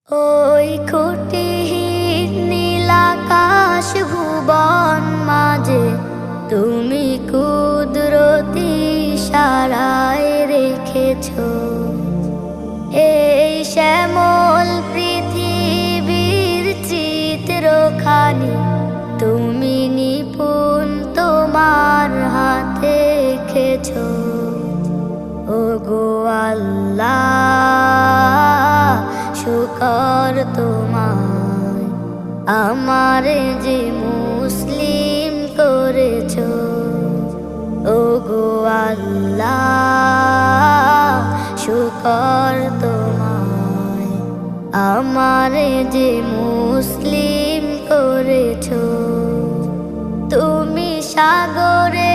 ওই খুঁটিহীন নীলাকাশ ভুবন মাঝে তুমি কুদরতি ইশারায় রেখেছ এই শ্যামল পৃথিবীর চিত্রখানি তুমি নিপুণ তোমার হাতে এঁকেছ। ওগো আল্লাহ, শুকর তোমার আমারে যে মুসলিম করেছ। ওগো আল্লাহ, শুকর তোমার আমারে যে মুসলিম করেছ। তুমি সাগরে